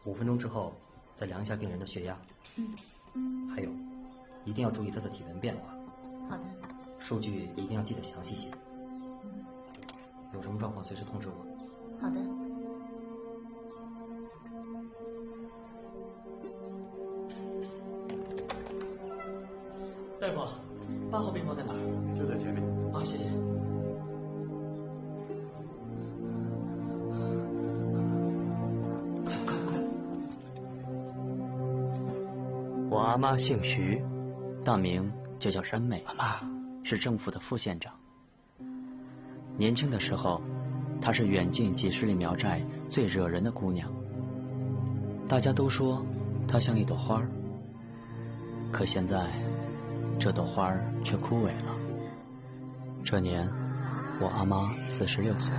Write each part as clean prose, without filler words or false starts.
5分钟之后再量一下病人的血压。还有，一定要注意他的体温变化。好的。数据一定要记得详细些。有什么状况随时通知我。好的。大夫，8号病房在哪儿？就在前面。啊，谢谢。我阿妈姓徐，大名就叫山妹。阿妈是政府的副县长。年轻的时候，她是远近几十里苗寨最惹人的姑娘。大家都说她像一朵花儿，可现在这朵花儿却枯萎了。这年我阿妈46岁。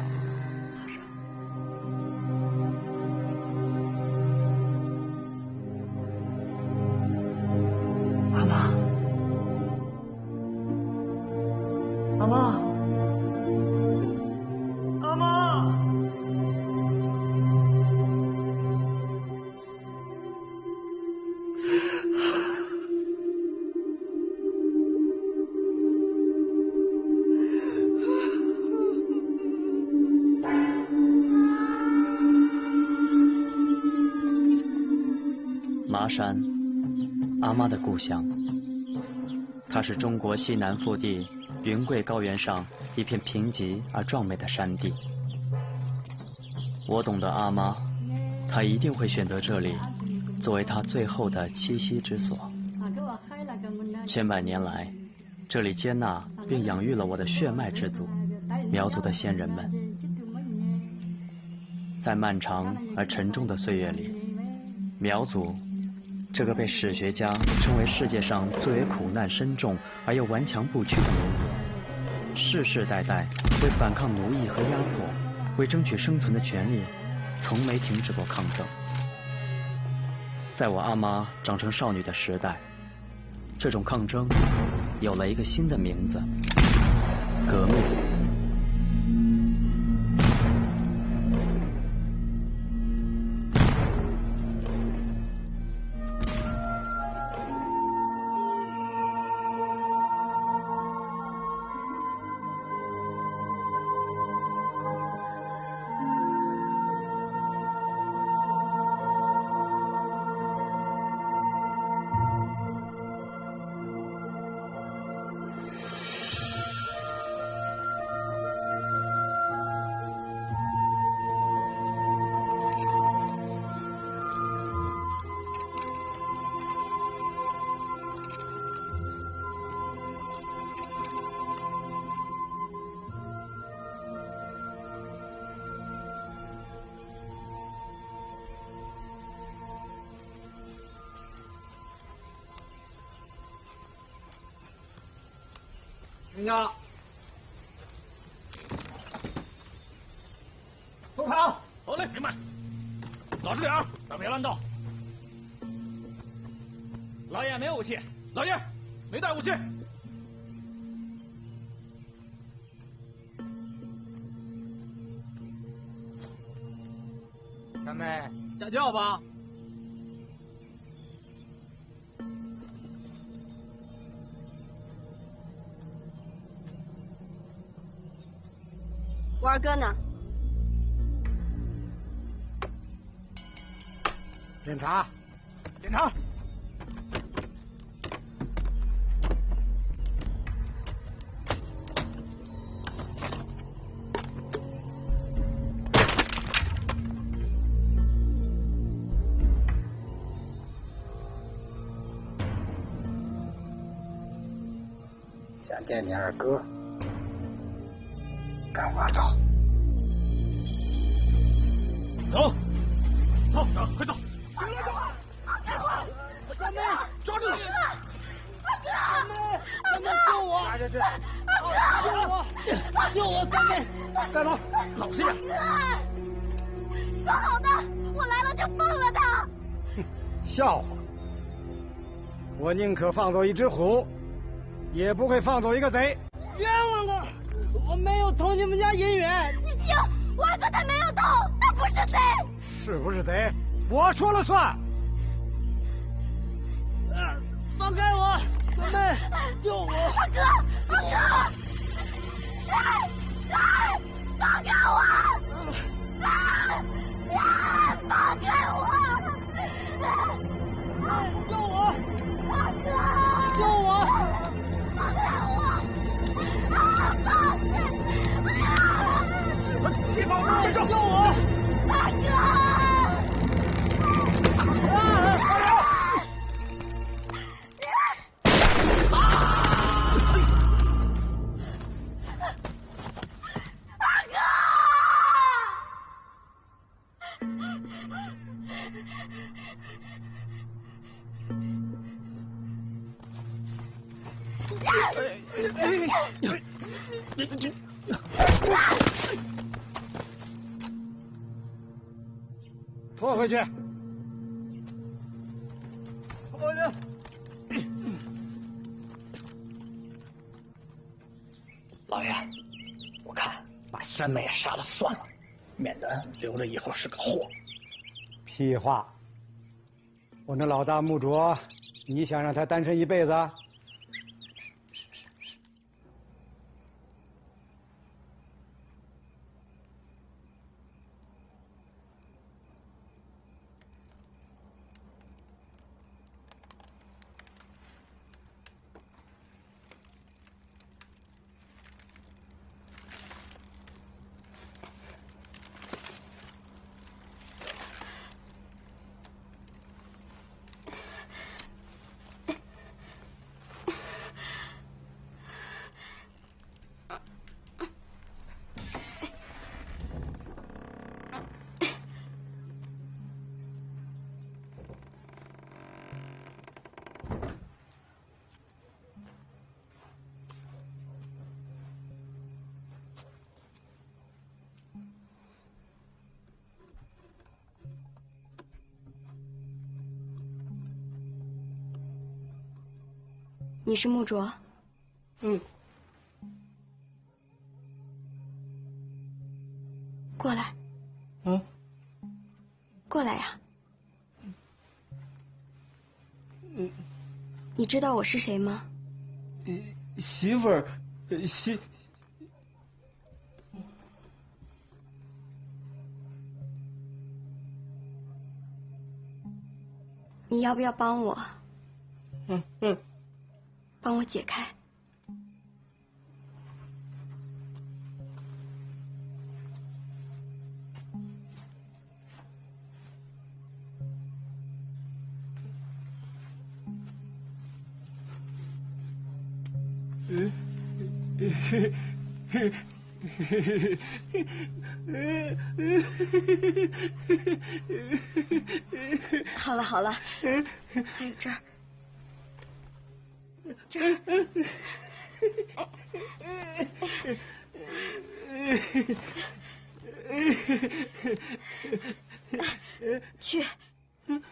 麻山，阿妈的故乡。它是中国西南腹地云贵高原上一片贫瘠而壮美的山地。我懂得阿妈，她一定会选择这里作为她最后的栖息之所。千百年来，这里接纳并养育了我的血脉之祖，苗族的先人们。在漫长而沉重的岁月里，苗族这个被史学家称为世界上最为苦难深重而又顽强不屈的民族，世世代代为反抗奴役和压迫，为争取生存的权利，从没停止过抗争。在我阿妈长成少女的时代，这种抗争有了一个新的名字——革命。听着，后跑。好嘞，明白。老实点儿，别乱动。老爷没武器。老爷，没带武器。三妹，下轿吧。我二哥呢？检查，检查。想见你二哥。跟我走。走，走，快走！三妹，抓住你！二哥，三妹，救我！拿下去！救我！三妹，带走！老实点！说好的，我来了就放了他。笑话！我宁可放走一只虎，也不会放走一个贼。冤枉了！我没有偷你们家银元。你听，我二哥他没有偷，他不是贼。是不是贼？我说了算。放开我！三妹，救我！二哥，来，放开我！来，放开我！救我！二哥，救我！放开我！别跑！站住！救我！二哥！拖回去。老爷，我看把三妹杀了算了，免得留着以后是个祸。屁话！我那老大木卓，你想让他单身一辈子？你是木卓？嗯。过来。嗯。过来呀。嗯。你知道我是谁吗？媳妇儿，你要不要帮我？嗯。帮我解开。好了好了，还有这儿。这儿，去，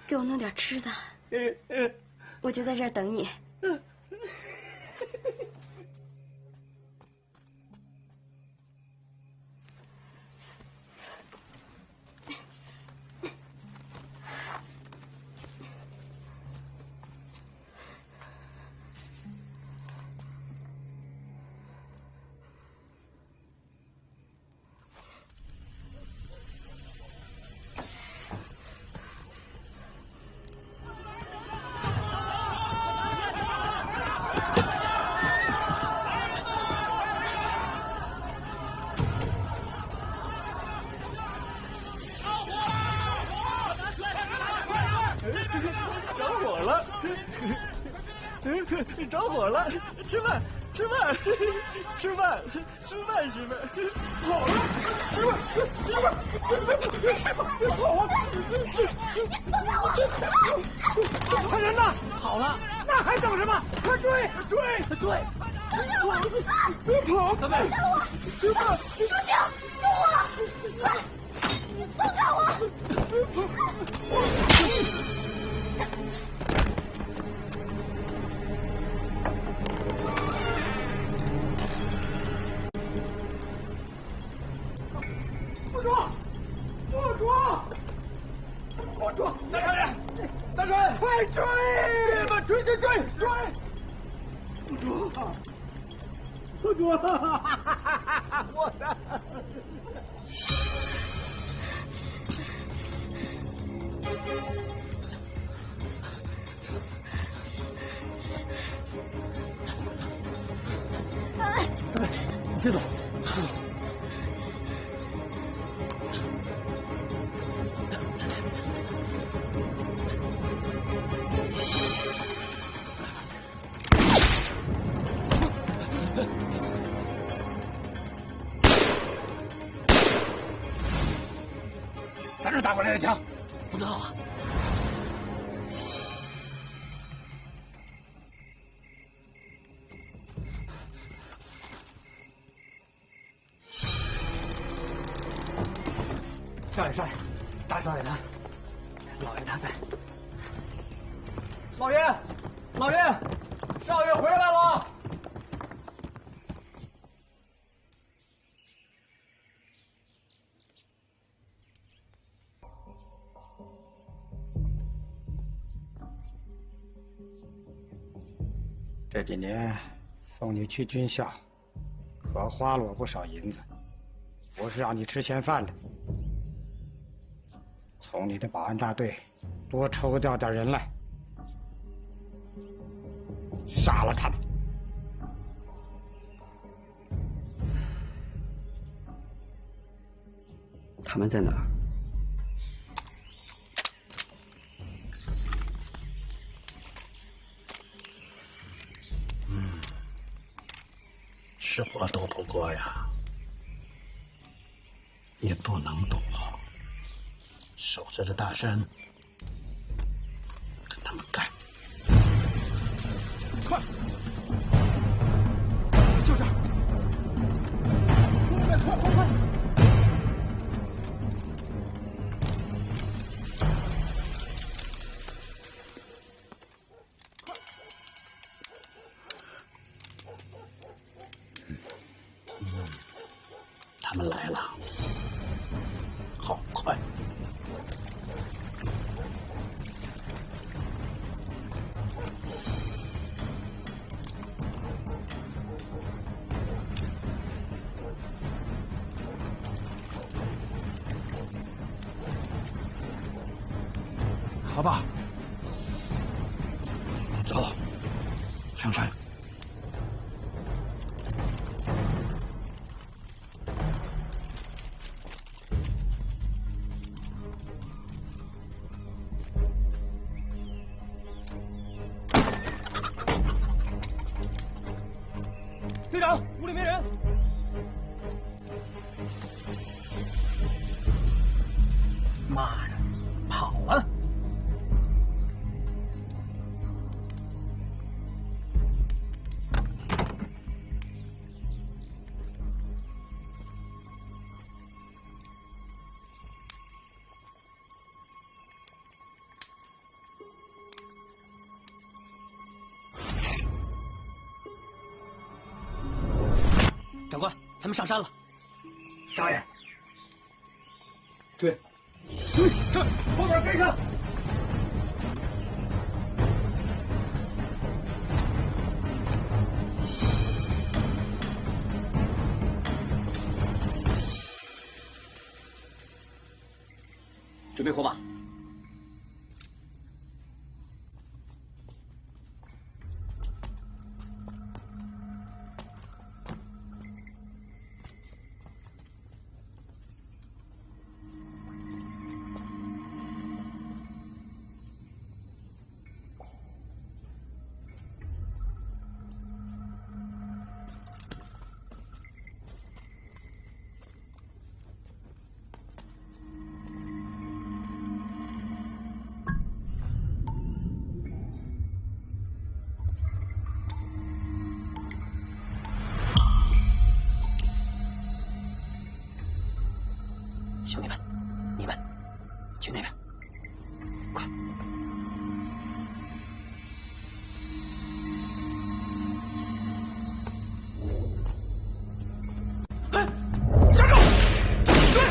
给我弄点吃的，我就在这儿等你。着火了！着火了！吃饭！吃饭，吃饭，吃饭，媳妇儿，好了，媳妇儿，媳妇儿，别跑啊！你松开我！快人呐！好了，那还等什么？快追！追！松开我！别跑！松开我！吃饭！书记，救我！快，松开我！不捉！大川人，大川，快追！追！不捉！我的！你先走。咱这打过来的枪，不知道啊。少爷，大少爷他，老爷他在。老爷，少爷回来了。这几年送你去军校，可花了我不少银子，不是让你吃闲饭的。从你的保安大队多抽调点人来，杀了他们。他们在哪儿？是我躲不过呀，也不能躲，守着这大山，跟他们干。快，就这儿，快！他们来了，好快！好吧，走，上山。队长，屋里没人。妈的，跑了！长官，他们上山了。少爷，追，上，后边跟上。准备火把。兄弟们，你们去那边，快！哎，站住！追！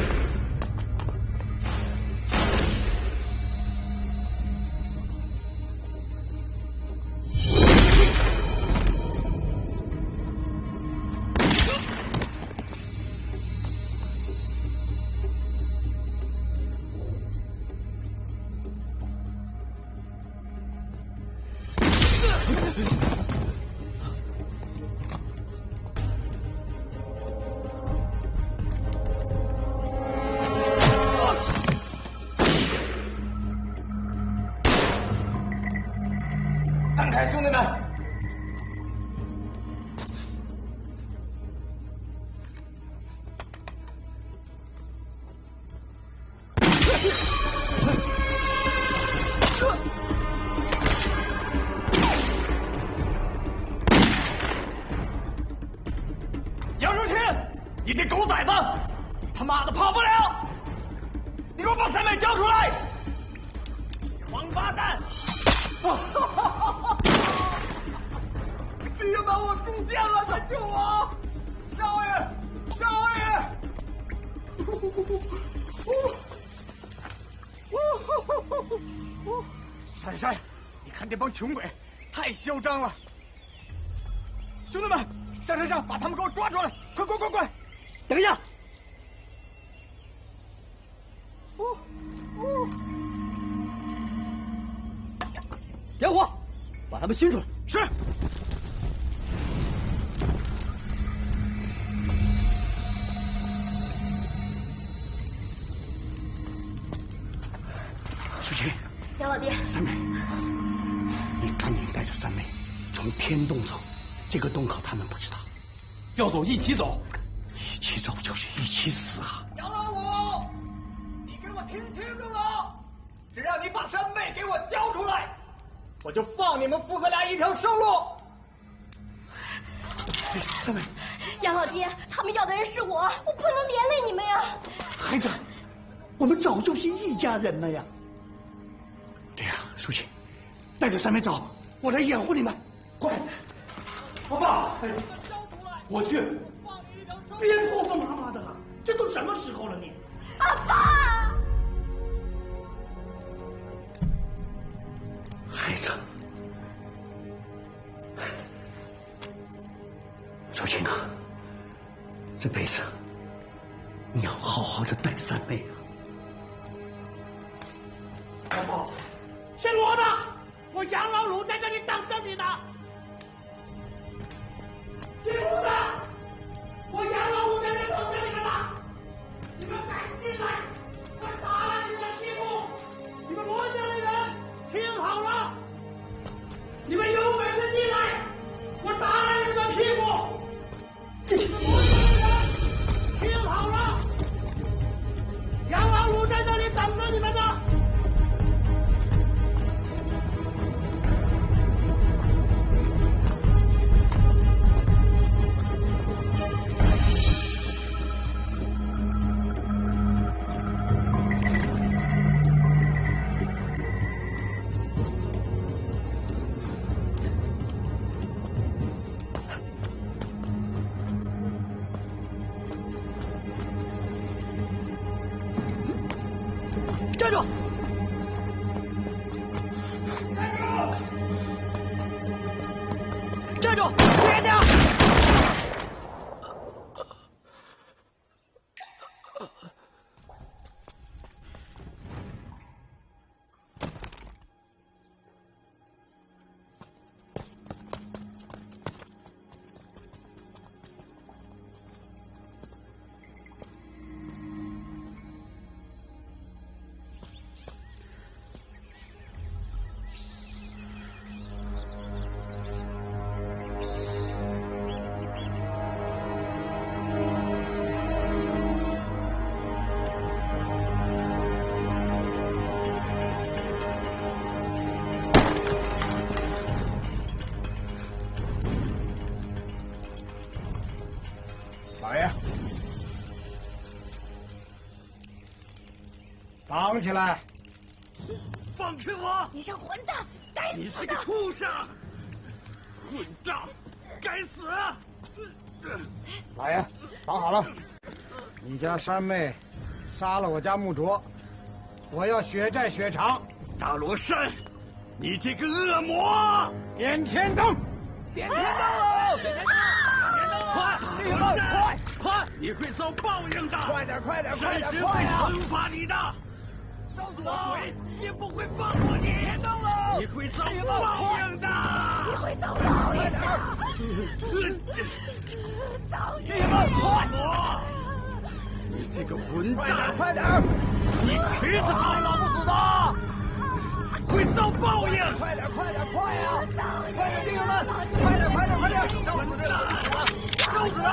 散开，兄弟们！杨树清，你这狗崽子，你他妈的跑不了！你给我把三妹交出来！王八蛋！你又把我中箭了，快救我！少爷，少爷！珊珊，你看这帮穷鬼太嚣张了！兄弟们，上山上把他们给我抓出来！快快快快！等一下！点火，把他们熏出来。是。淑琴，杨老爹，三妹，你赶紧带着三妹从天洞走，这个洞口他们不知道。要走一起走，一起走就是一起死啊！杨老五，你给我听清楚了，只要你把三妹给我交出来，我就放你们父子俩一条生路。三妹，杨老爹，他们要的人是我，我不能连累你们呀！孩子，我们早就是一家人了呀。这样，淑琴，带着三妹走，我来掩护你们。快！老爸，我去。别婆婆妈妈的了，这都什么时候了你？阿爸！孩子，淑琴啊，这辈子你要好好的带三妹啊。老爸，是我的，我杨老鲁在这里等着你呢。进屋子，我杨老鲁在这等着你们呢。你们赶进来，我打烂你们的屁股！你们罗家的人听好了，你们有本事进来，我打烂你们的屁股！你们罗家的人听好了，杨老鲁在这里等着你们呢。站住！站住！别动！绑起来！放开我！你这混蛋，该死的！你是个畜生，混账，该死！老爷，绑好了。你家山妹杀了我家木卓，我要血债血偿。大罗山，你这个恶魔！点天灯！点天灯喽！点天灯！快，弟兄们，快！你会遭报应的！快点，快点，快点，神快呀！会惩罚你的！烧死我！鬼也不会放过你！点灯喽！你会遭报应的！你会遭报应的！弟兄们，快！你这个混蛋！快点！你迟早老不死的，会遭报应！快点，快点，快呀！快点，弟兄们，快点，快点，快点！烧死他！烧死他！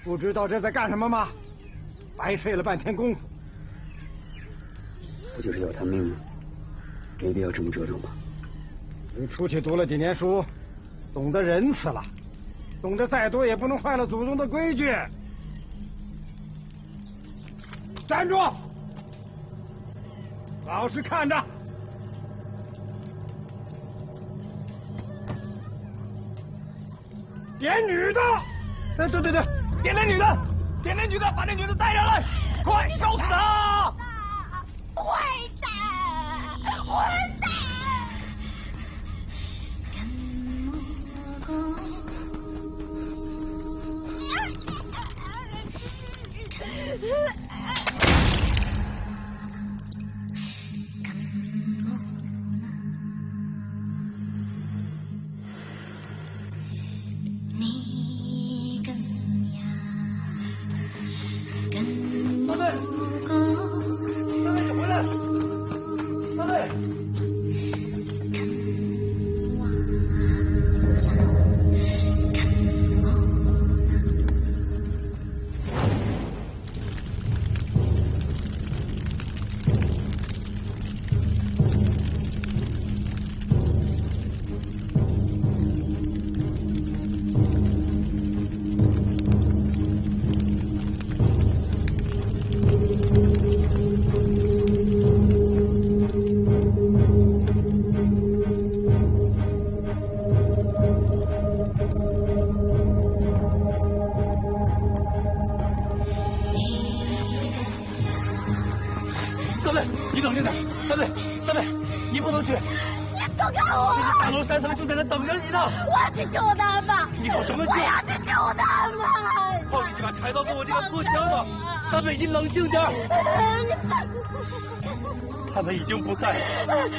不知道这在干什么吗？白费了半天功夫。不就是要他命吗？没必要这么折腾吧？你出去读了几年书，懂得仁慈了，懂得再多也不能坏了祖宗的规矩。站住！老实看着。点女的！对，点那女的，点那女的，把那女的带上来，快烧死她！混蛋！混蛋！我要去救他们！你搞什么救？我要去救他们！放你这把柴刀跟我这个破枪吧！他们，你冷静点。他们已经不在了。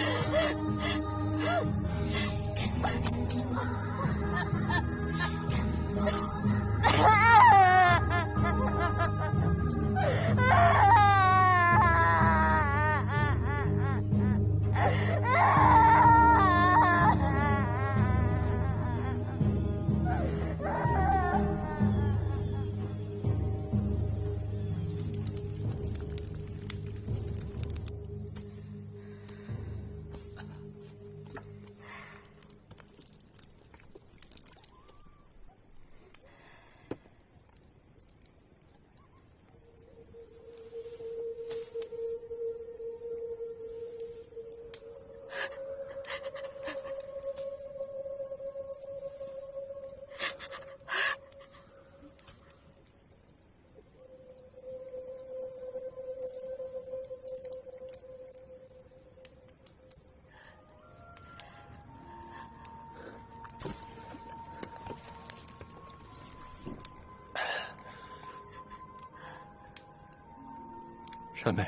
山妹，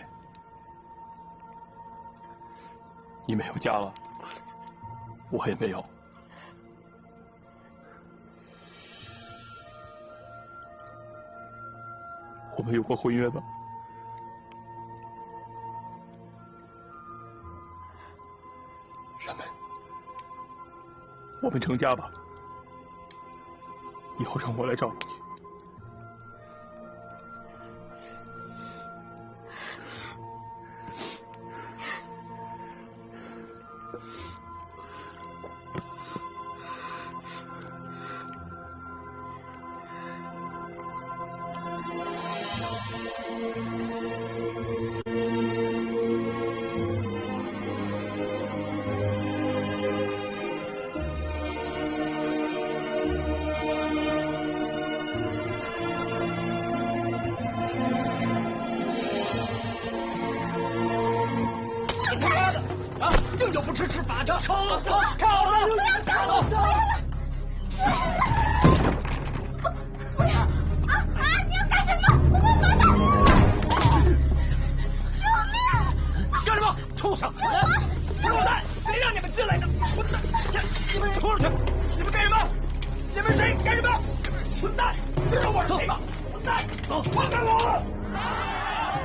你没有家了，我也没有。我们有过婚约吧？山妹，我们成家吧，以后让我来照顾你。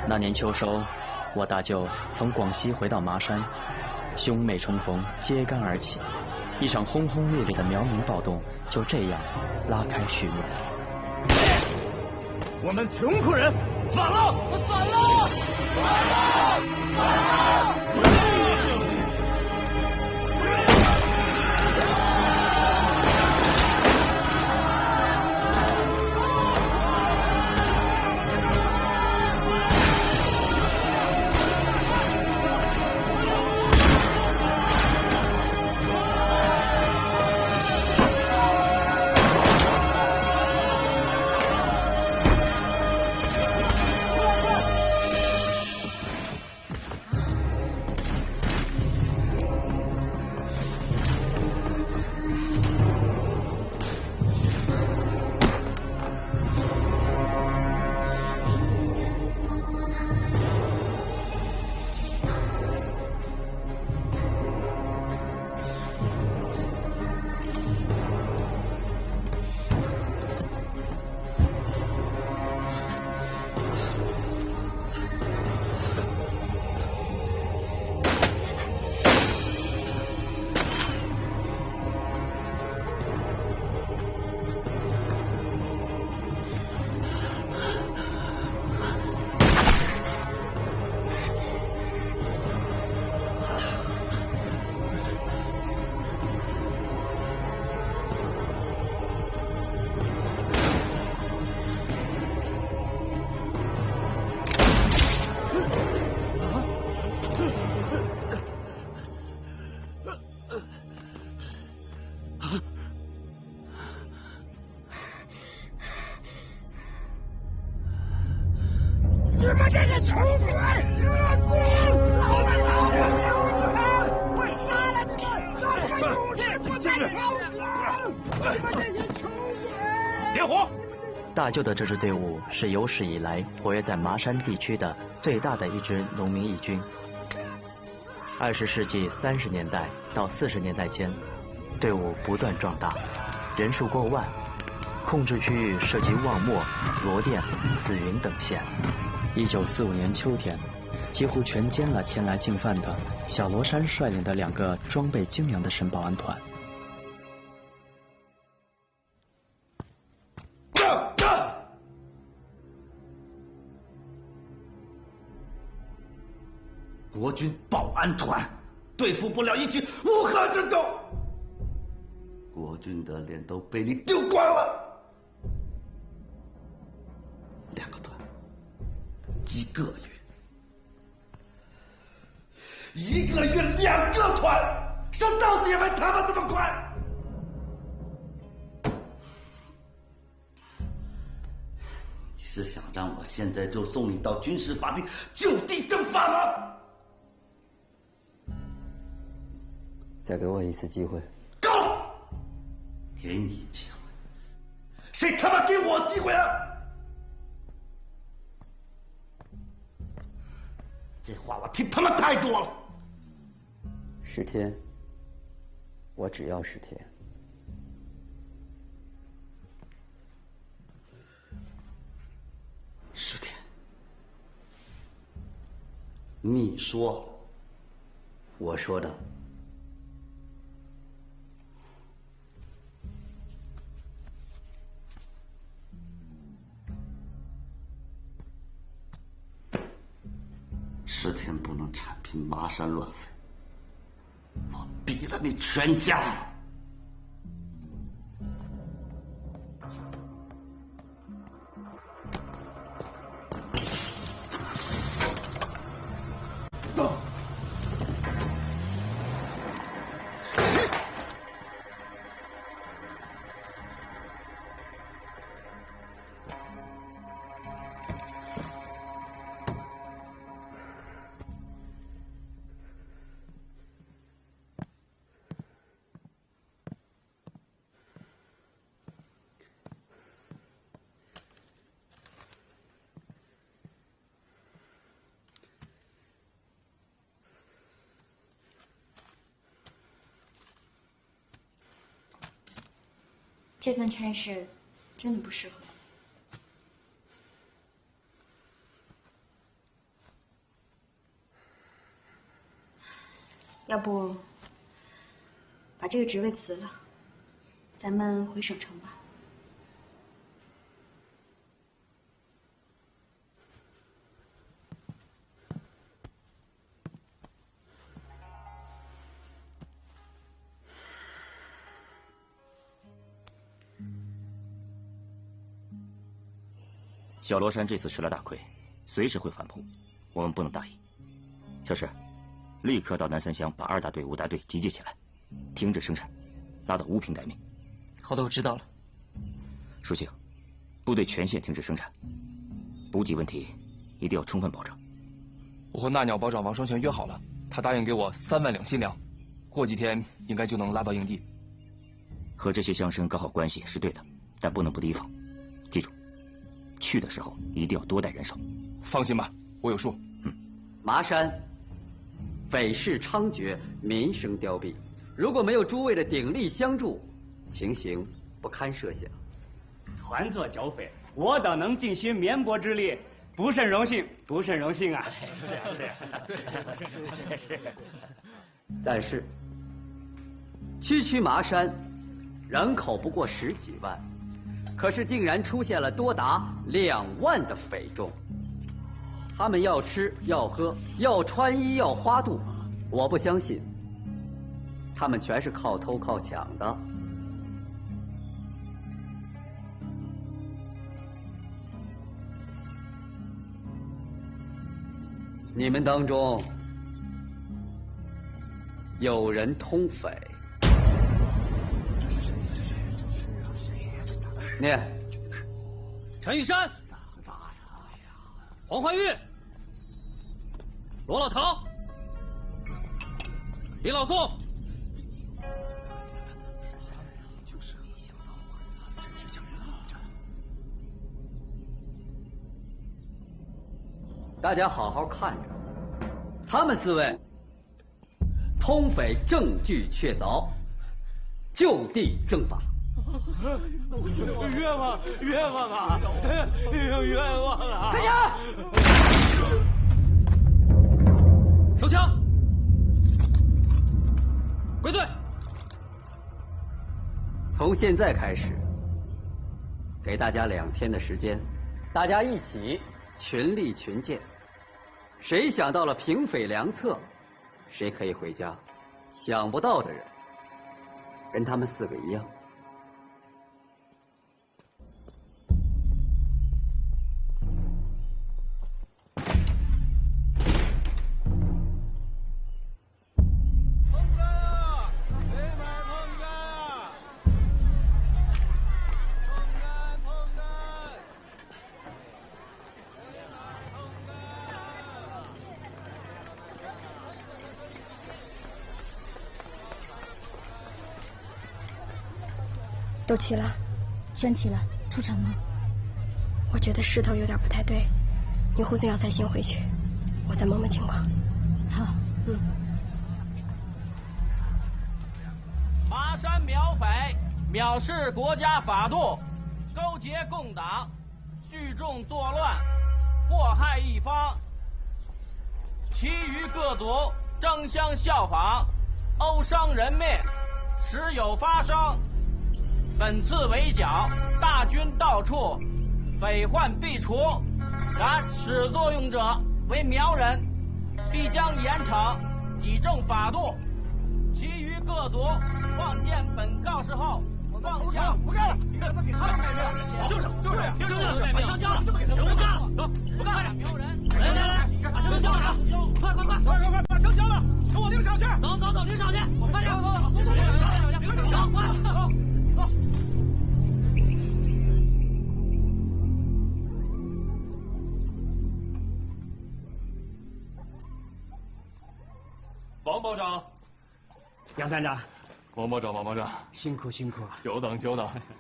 那年秋收，我大舅从广西回到麻山，兄妹重逢，揭竿而起，一场轰轰烈烈的苗民暴动就这样拉开序幕。我们穷苦人反了！反了！反了！反了！大舅的这支队伍是有史以来活跃在麻山地区的最大的一支农民义军。20世纪30年代到40年代间，队伍不断壮大，人数过万，控制区域涉及望漠、罗店、紫云等县。1945年秋天，几乎全歼了前来进犯的小罗山率领的2个装备精良的省保安团。国军保安团对付不了一支乌合之众，国军的脸都被你丢光了。2个团，1个月，1个月2个团，上刀子也没他们这么快。你是想让我现在就送你到军事法庭就地正法吗？再给我一次机会。够了！给你机会，谁他妈给我机会啊？这话我听他妈太多了。10天，我只要10天。10天，你说，我说的。10天不能铲平麻山乱匪，我毙了你全家！这份差事真的不适合你。要不把这个职位辞了，咱们回省城吧。小罗山这次吃了大亏，随时会反扑，我们不能大意。小石，立刻到南三乡把2大队、5大队集结起来，停止生产，拉到无凭待命。好的，我知道了。舒庆，部队全线停止生产，补给问题一定要充分保障。我和纳鸟保长王双全约好了，他答应给我3万两新粮，过几天应该就能拉到营地。和这些乡绅搞好关系是对的，但不能不提防。记住，去的时候一定要多带人手。放心吧，我有数。麻山匪事猖獗，民生凋敝，如果没有诸位的鼎力相助，情形不堪设想。团座剿匪，我等能尽些绵薄之力，不甚荣幸，不甚荣幸啊！是。但是，区麻山人口不过10几万，可是竟然出现了多达2万的匪众。他们要吃要喝要穿衣要花度，我不相信他们全是靠偷靠抢的。你们当中有人通匪？念。陈玉山、黄怀玉、罗老头、李老宋。大家好好看着，他们4位通匪证据确凿，就地正法。冤枉啊！冤枉啊！开枪！手枪，归队。从现在开始，给大家2天的时间，大家一起群力群剑。谁想到了平匪良策，谁可以回家。想不到的人，跟他们4个一样。都齐了，宣齐了，出场吗？我觉得势头有点不太对，你护送药材先回去，我再摸摸情况。好。麻山苗匪藐视国家法度，勾结共党，聚众作乱，祸害一方。其余各族争相效仿，殴伤人命，时有发生。本次围剿，大军到处，匪患必除。然始作俑者为苗人，必将严惩，以正法度。其余各组放见本告示后放下。不干了！你干什么给他们卖命？就是凭什么卖命？把枪交了！人不干了！走，不干了！来，把枪交了！快，把枪交了！跟我领赏去！走，领赏去！快点，走！王保长，杨团长，王保长，辛苦了。久等，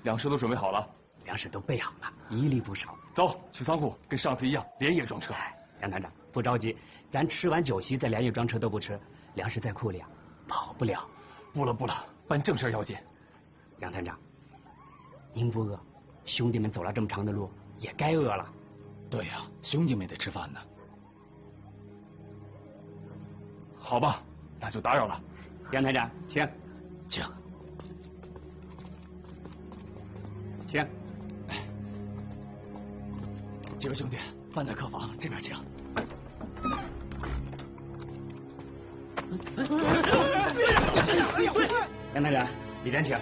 粮食都准备好了，粮食都备好了，一粒不少。走，去仓库，跟上次一样，连夜装车。杨团长，不着急，咱吃完酒席再连夜装车都不迟，粮食在库里啊，跑不了。不了，办正事要紧。杨团长，您不饿，兄弟们走了这么长的路，也该饿了。对呀，兄弟们得吃饭呢。好吧，那就打扰了。杨团长，请。几位兄弟，饭在客房，这边请。杨团长，里边请。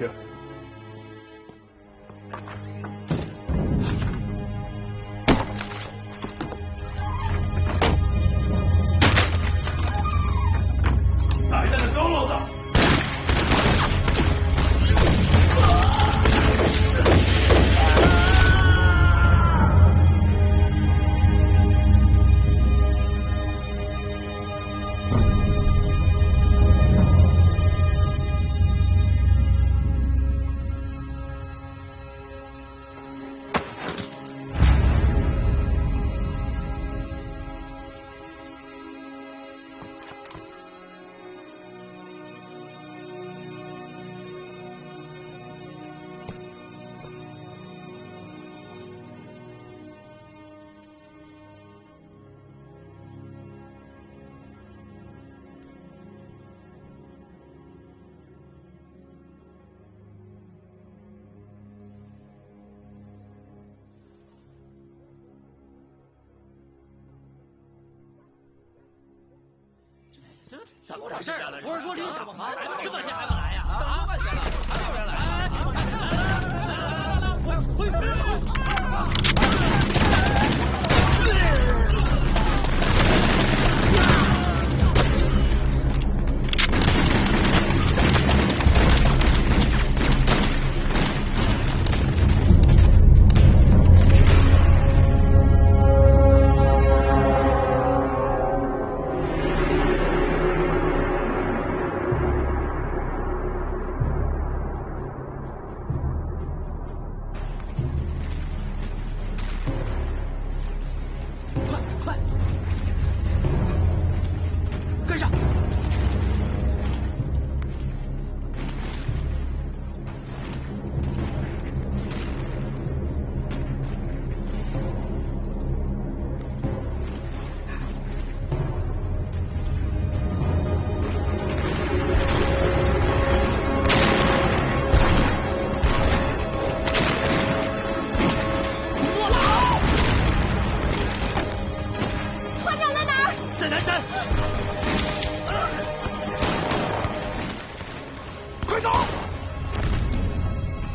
哪来的高老子？怎么回事？不是说领赏吗？这半天还不来呀？等多半天了，还没有人来。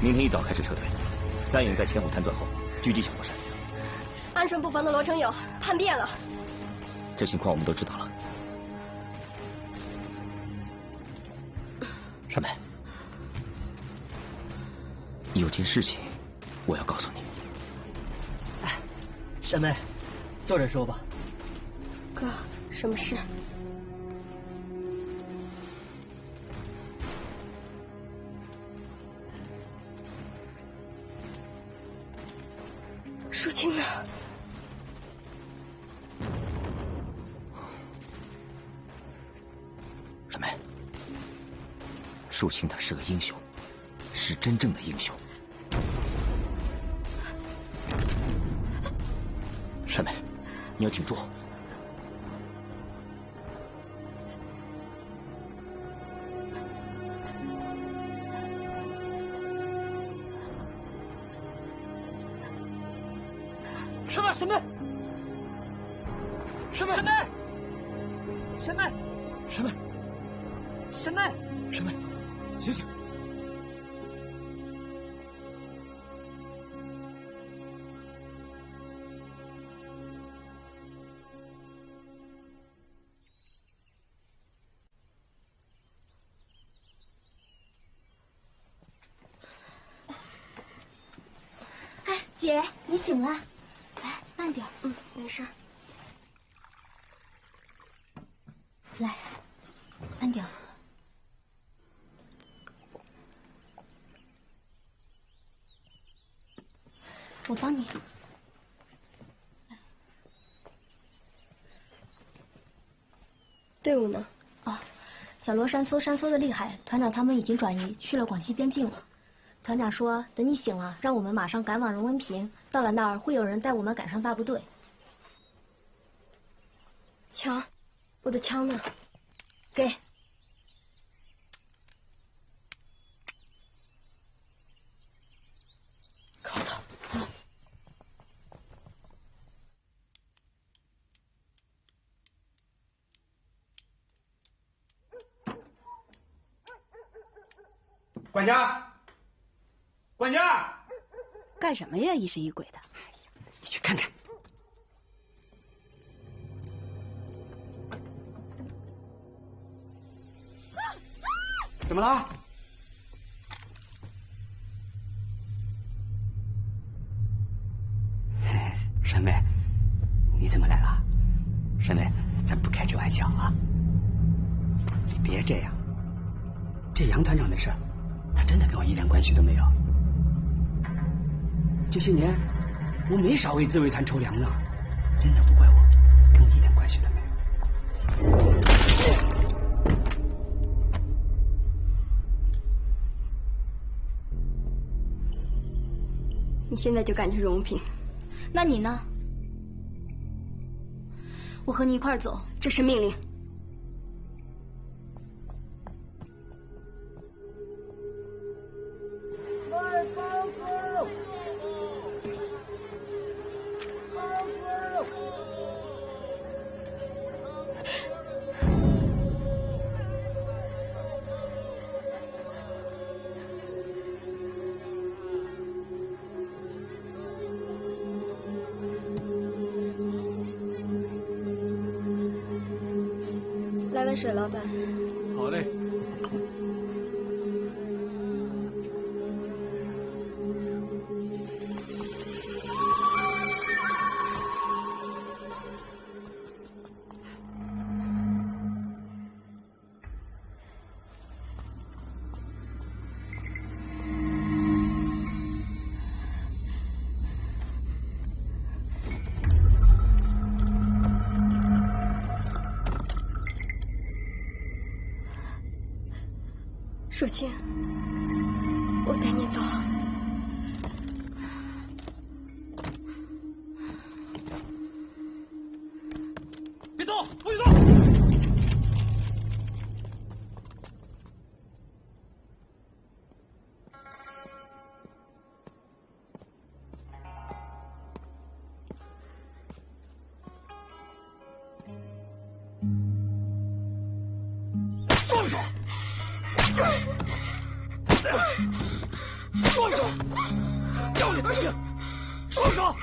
明天一早开始撤退，3营在前虎滩断后，狙击小罗山。安顺布防的罗成友叛变了，这情况我们都知道了。山梅，有件事情我要告诉你。山梅，坐着说吧。哥，什么事？淑清呢？山梅，淑清他是个英雄，是真正的英雄。山梅，你要挺住。什么？山脉，山脉，醒醒！哎，姐，你醒了。来，慢点。没事。来，慢点。我帮你。队伍呢？哦，小罗山搜的厉害，团长他们已经转移去了广西边境了。团长说，等你醒了，让我们马上赶往荣文平，到了那儿会有人带我们赶上大部队。枪，我的枪呢？给。靠他！好。管家，管家，干什么呀？疑神疑鬼的。你去看看。怎么了？沈梅，你怎么来了？沈梅，咱不开这玩笑啊！你别这样。这杨团长的事，他真的跟我一点关系都没有。这些年，我没少为自卫团筹粮呢，真的不怪我，跟我一点关系都没有。你现在就赶去荣平，那你呢？我和你一块儿走，这是命令。来碗水，老板。好嘞。淑清，我带你走。别动，不许动！放手！放手！叫你听，放手！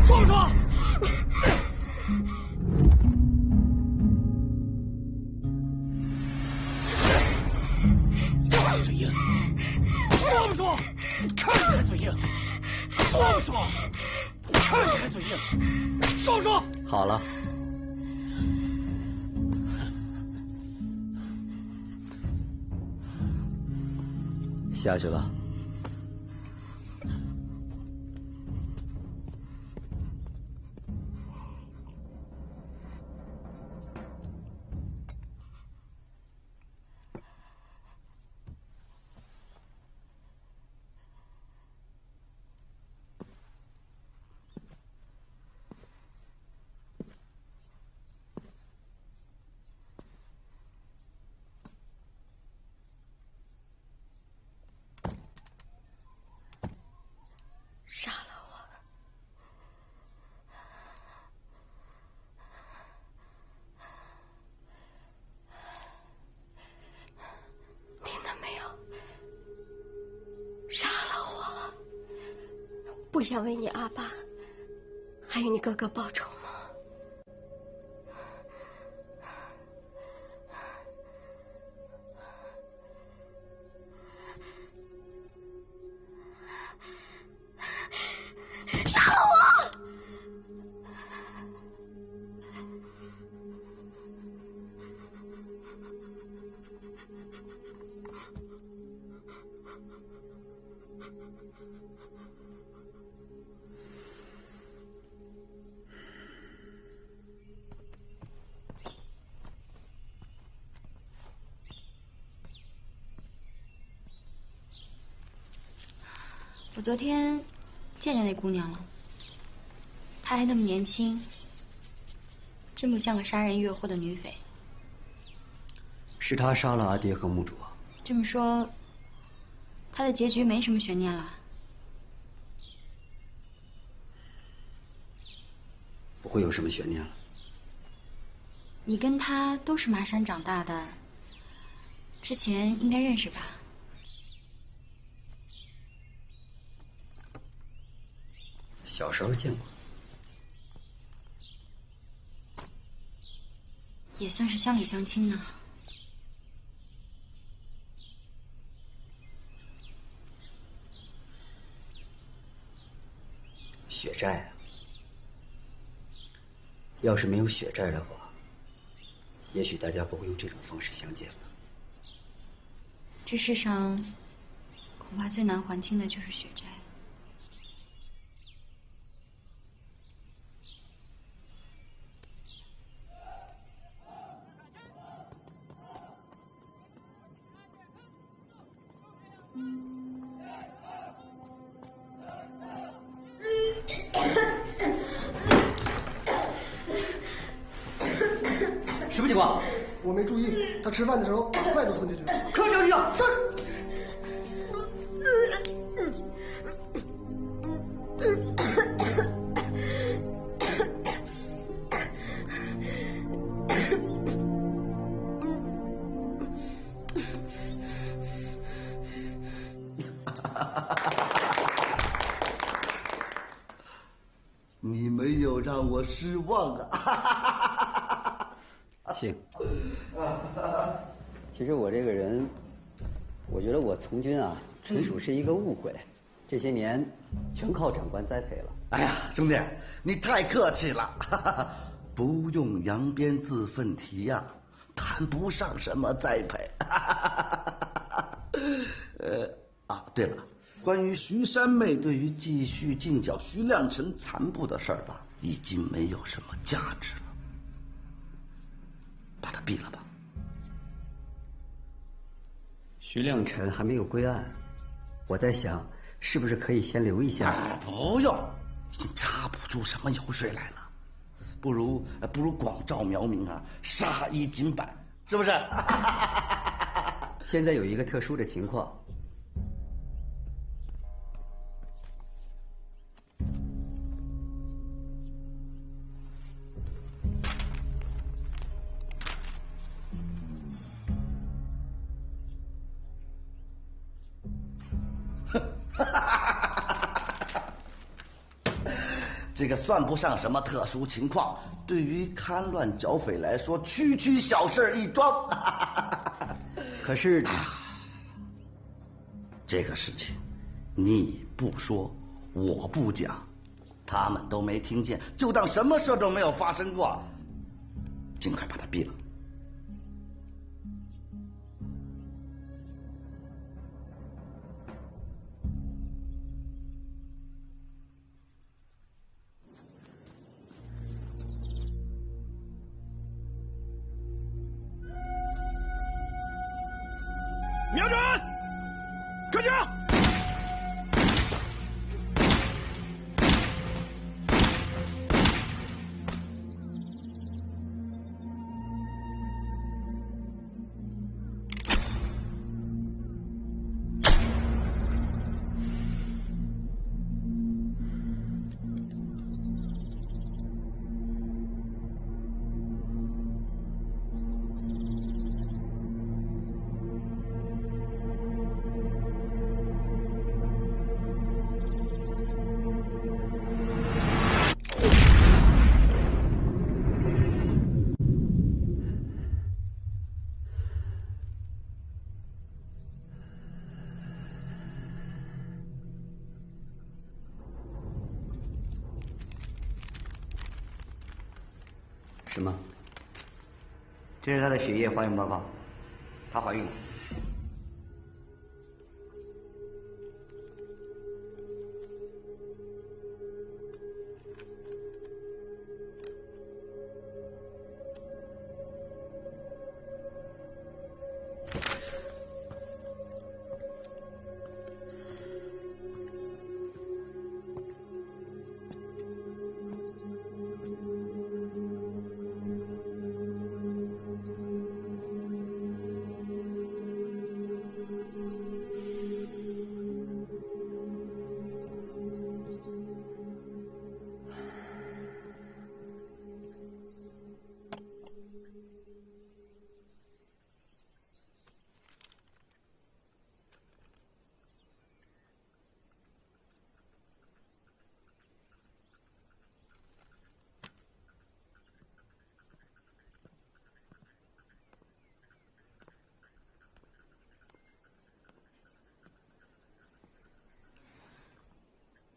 放手！看你嘴硬，说不说？看你还嘴硬，说不说？看你还嘴硬，说不说？好了。下去吧。想为你阿爸还有你哥哥报仇吗？杀了我！我昨天见着那姑娘了，她还那么年轻，真不像个杀人越货的女匪。是他杀了阿爹和墓主啊？这么说，她的结局没什么悬念了？不会有什么悬念了。你跟她都是麻山长大的，之前应该认识吧？小时候见过，也算是乡里乡亲呢。血债啊，要是没有血债的话，也许大家不会用这种方式相见吧。这世上恐怕最难还清的就是血债。什么情况？我没注意，他吃饭的时候把筷子吞进去了。科长长，是。你没有让我失望啊！庆，其实我这个人，我觉得我从军啊，纯属是一个误会，这些年全靠长官栽培了。哎呀，兄弟，你太客气了，不用扬鞭自奋蹄呀，谈不上什么栽培。对了，关于徐三妹对于继续进剿徐亮臣残部的事儿吧，已经没有什么价值了，把他毙了吧。徐亮臣还没有归案，我在想，是不是可以先留一下？不用，已经查不出什么油水来了，不如广招苗民啊，杀一儆百，是不是？现在有一个特殊的情况。这个算不上什么特殊情况，对于戡乱剿匪来说，区区小事一桩。可是，这个事情你不说，我不讲，他们都没听见，就当什么事都没有发生过。尽快把他毙了。瞄准，开枪！什么？这是她的血液化验报告，她怀孕了。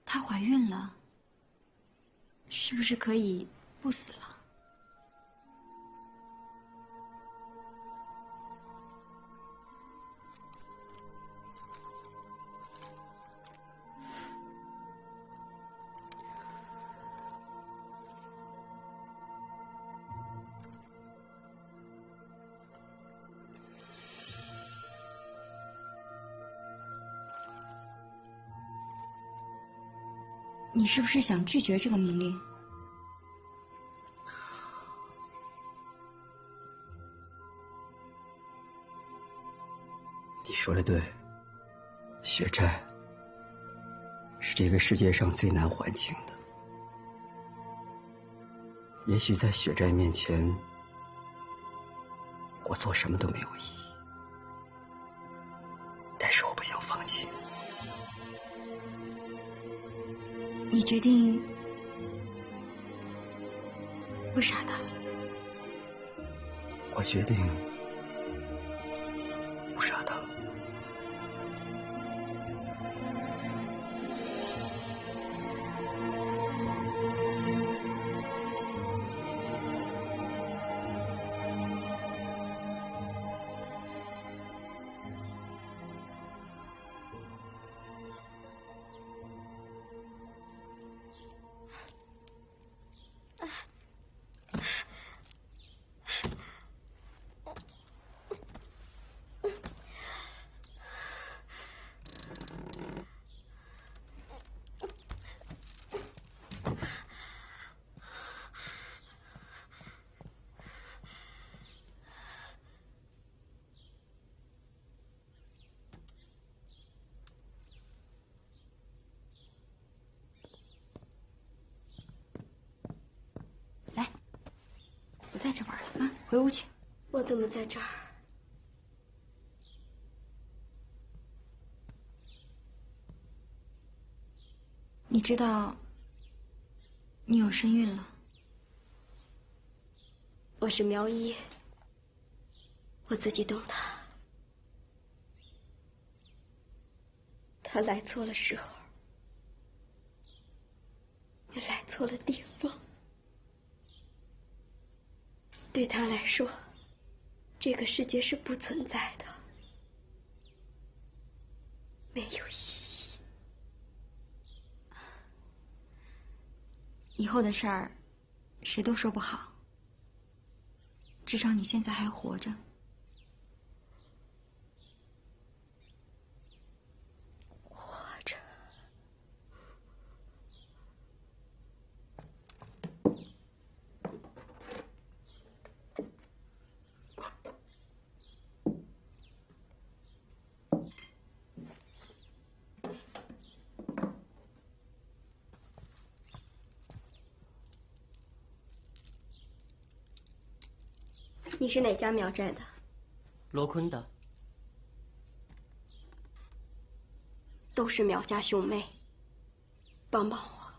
她怀孕了，是不是可以不死了？你是不是想拒绝这个命令？你说的对，血债是这个世界上最难还清的。也许在血债面前，我做什么都没有意义，但是我不想放弃。你决定不杀他？我决定不杀他。不在这玩了啊，回屋去。我怎么在这儿？你知道你有身孕了？我是苗一，我自己懂的。他来错了时候，也来错了地方。对他来说，这个世界是不存在的，没有意义。以后的事儿，谁都说不好。至少你现在还活着。活着。你是哪家苗寨的？罗坤的。都是苗家兄妹，帮帮我。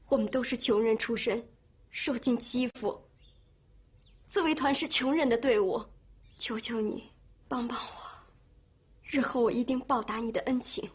我们都是穷人出身，受尽欺负。自卫团是穷人的队伍，求求你帮帮我，日后我一定报答你的恩情。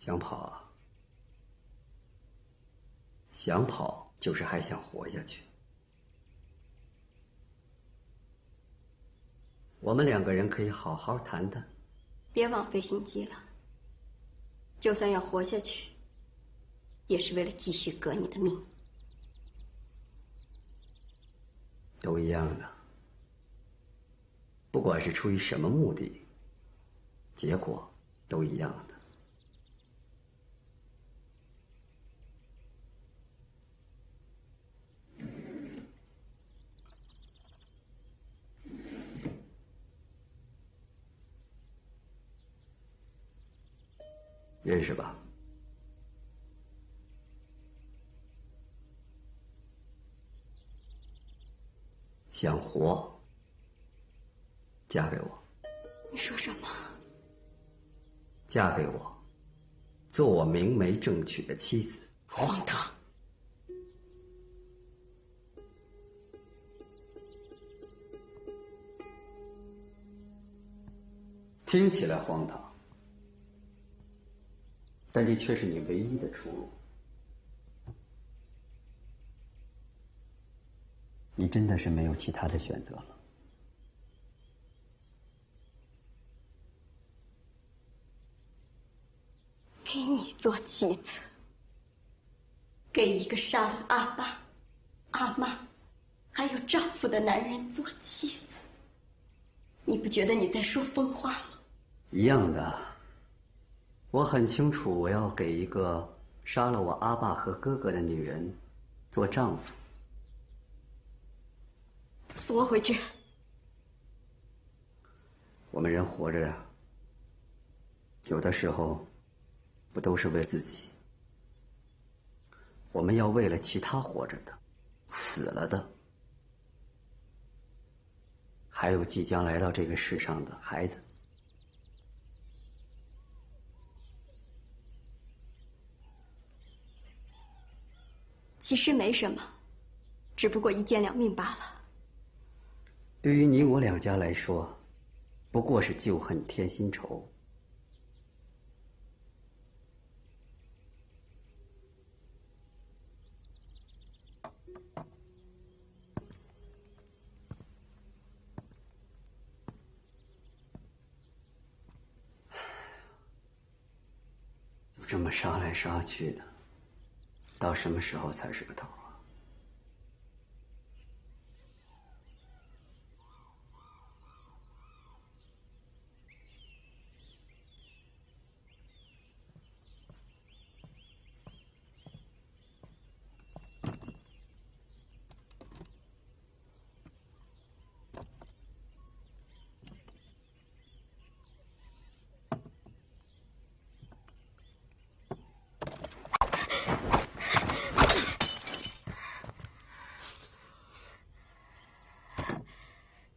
想跑啊？想跑就是还想活下去。我们2个人可以好好谈谈。别枉费心机了。就算要活下去，也是为了继续革你的命。都一样的，不管是出于什么目的，结果都一样的。认识吧？想活，嫁给我。你说什么？嫁给我，做我明媒正娶的妻子。荒唐！听起来荒唐。但这却是你唯一的出路。你真的是没有其他的选择了。给你做妻子，给一个杀了阿爸、阿妈，还有丈夫的男人做妻子，你不觉得你在说疯话吗？一样的。我很清楚，我要给一个杀了我阿爸和哥哥的女人做丈夫。缩回去。我们人活着呀，有的时候不都是为自己？我们要为了其他活着的、死了的，还有即将来到这个世上的孩子。其实没什么，只不过一箭两命罢了。对于你我2家来说，不过是旧恨添新仇。就这么杀来杀去的。到什么时候才是个头啊？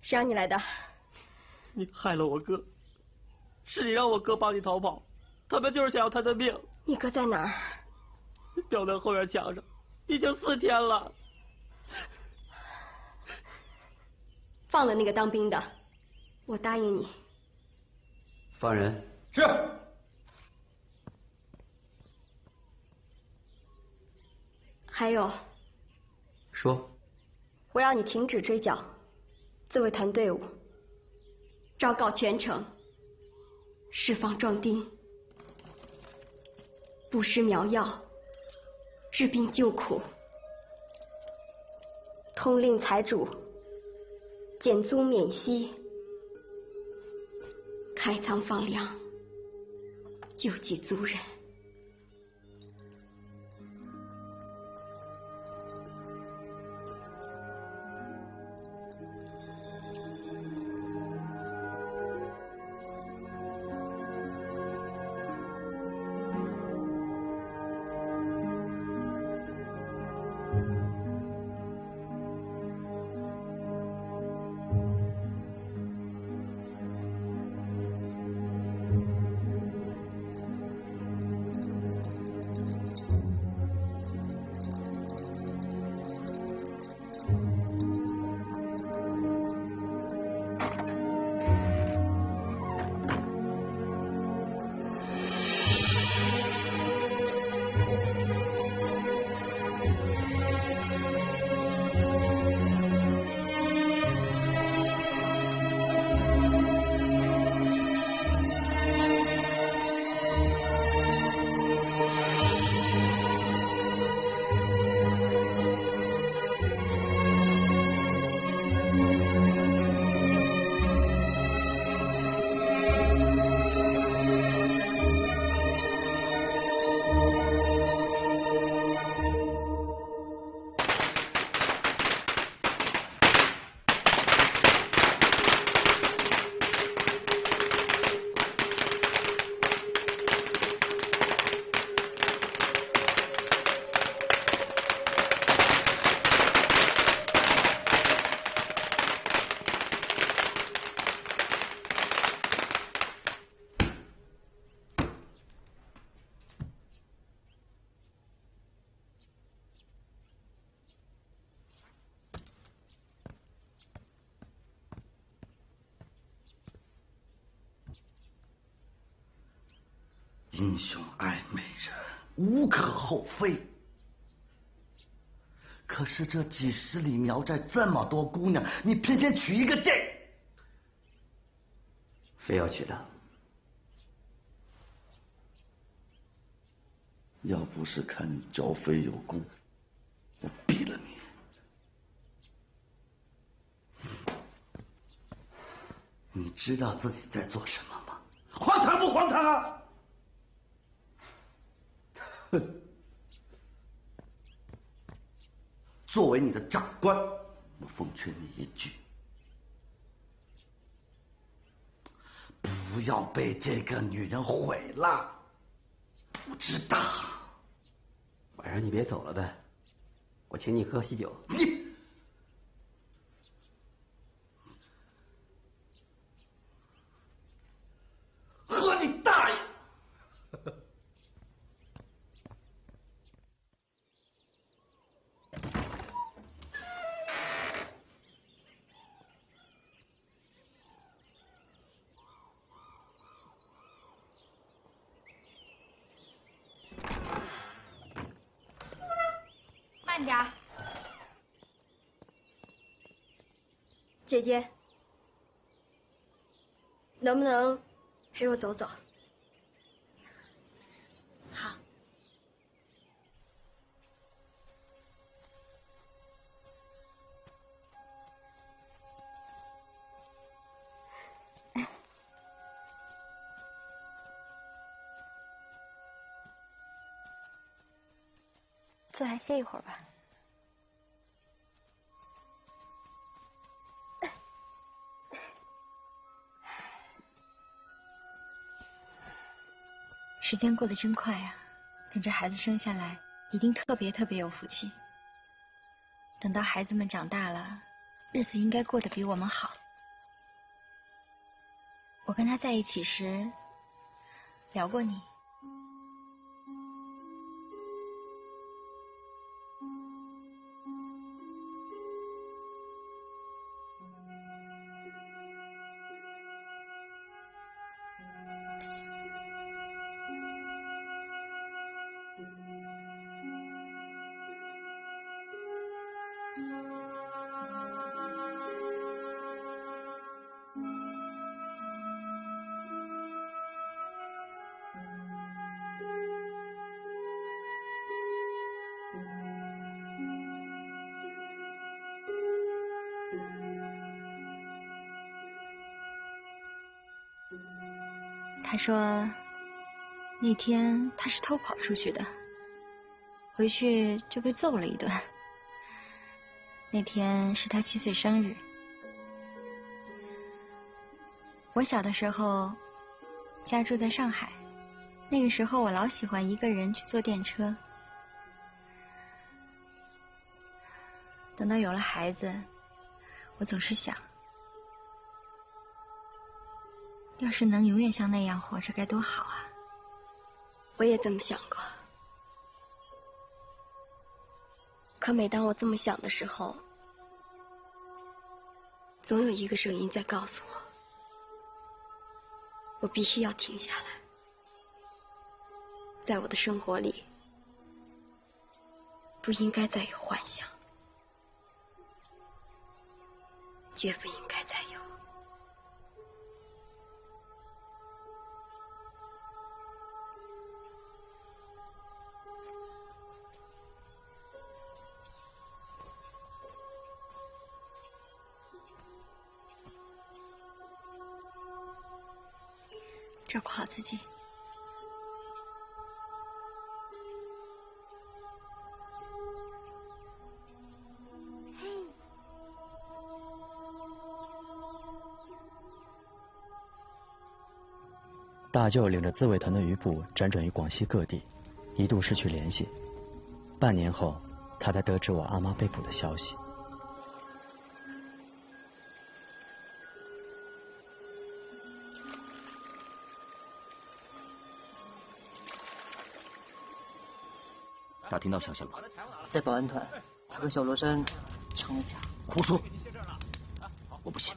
谁让你来的？你害了我哥，是你让我哥帮你逃跑，他们就是想要他的命。你哥在哪儿？吊在后院墙上，已经4天了。放了那个当兵的，我答应你。放人。是。还有。说。我要你停止追剿。自卫团队伍，昭告全城，释放壮丁，布施苗药，治病救苦，通令财主，减租免息，开仓放粮，救济族人。英雄爱美人，无可厚非。可是这几十里苗寨这么多姑娘，你偏偏娶一个这，非要娶她？要不是看你招妃有功，我毙了你。你知道自己在做什么吗？荒唐不荒唐啊？哼！作为你的长官，我奉劝你一句：不要被这个女人毁了。不知道。晚上你别走了呗，我请你喝喜酒。你。喝你大爷！慢点儿，姐姐，能不能陪我走走？好。坐下歇一会儿吧。时间过得真快啊！等这孩子生下来，一定特别有福气。等到孩子们长大了，日子应该过得比我们好。我跟他在一起时聊过你。他说，那天他是偷跑出去的，回去就被揍了一顿。那天是他7岁生日。我小的时候家住在上海，那个时候我老喜欢一个人去坐电车。等到有了孩子，我总是想，要是能永远像那样活着该多好啊！我也这么想过，可每当我这么想的时候，总有一个声音在告诉我，我必须要停下来。在我的生活里，不应该再有幻想，绝不应该再有。照顾好自己。大舅领着自卫团的余部辗转于广西各地，一度失去联系。半年后，他才得知我阿妈被捕的消息。打听到消息了吗？在保安团，他和小罗山成了家。胡说！我不信。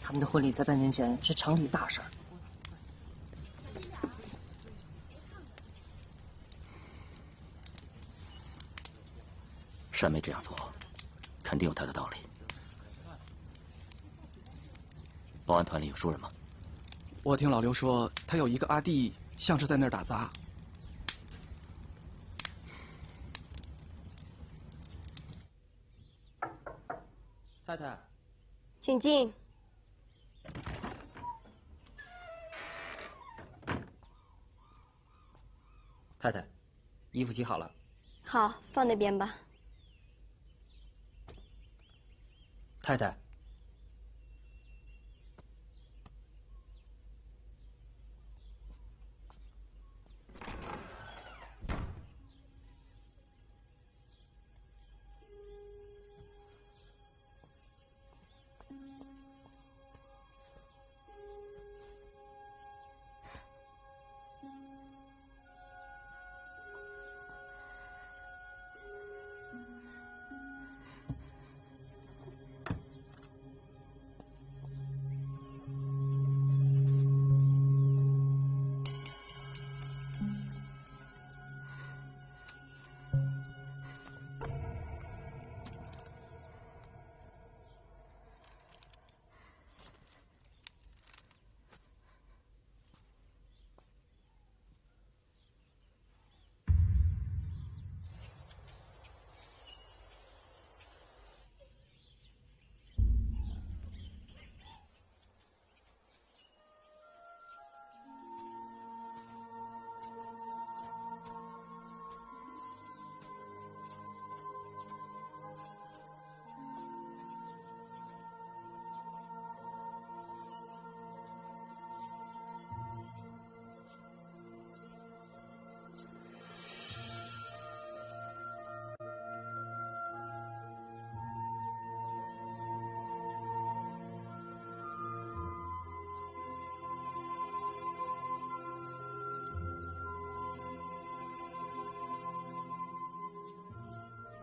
他们的婚礼在半年前是厂里大事儿。山妹这样做，肯定有她的道理。保安团里有熟人吗？我听老刘说，他有一个阿弟，像是在那儿打杂。太太，请进。太太，衣服洗好了。好，放那边吧。太太，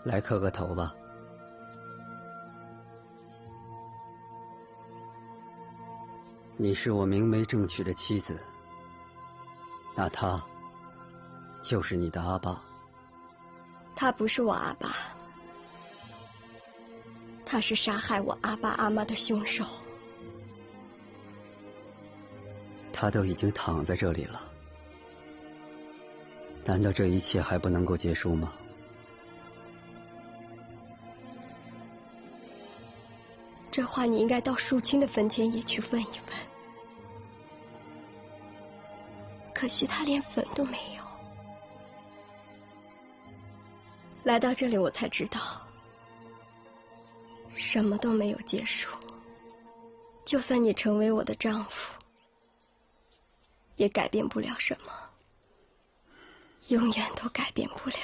来磕个头吧。你是我明媒正娶的妻子，那他就是你的阿爸。他不是我阿爸，他是杀害我阿爸阿妈的凶手。他都已经躺在这里了，难道这一切还不能够结束吗？这话你应该到淑清的坟前也去问一问。可惜他连坟都没有。来到这里我才知道，什么都没有结束。就算你成为我的丈夫，也改变不了什么，永远都改变不了。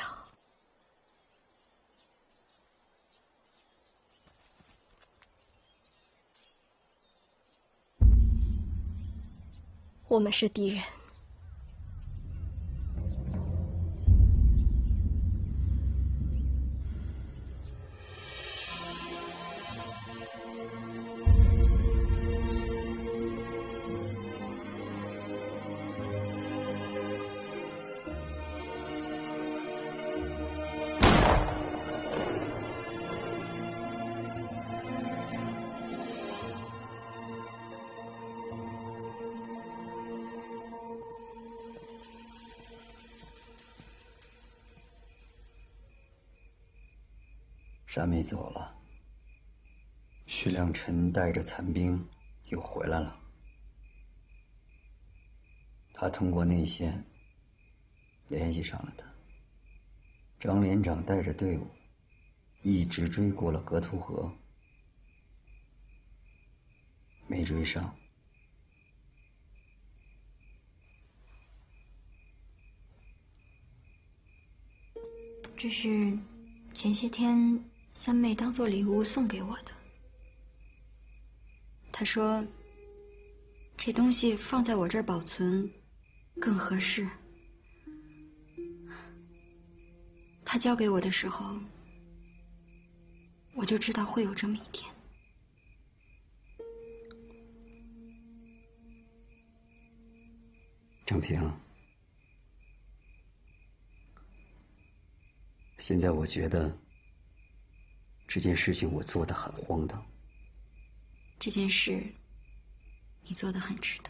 我们是敌人。山妹走了，徐良辰带着残兵又回来了。他通过内线联系上了他。张连长带着队伍一直追过了格图河，没追上。这是前些天三妹当做礼物送给我的。她说这东西放在我这儿保存更合适。她交给我的时候，我就知道会有这么一天。郑平，现在我觉得这件事情我做得很荒唐。这件事，你做得很值得。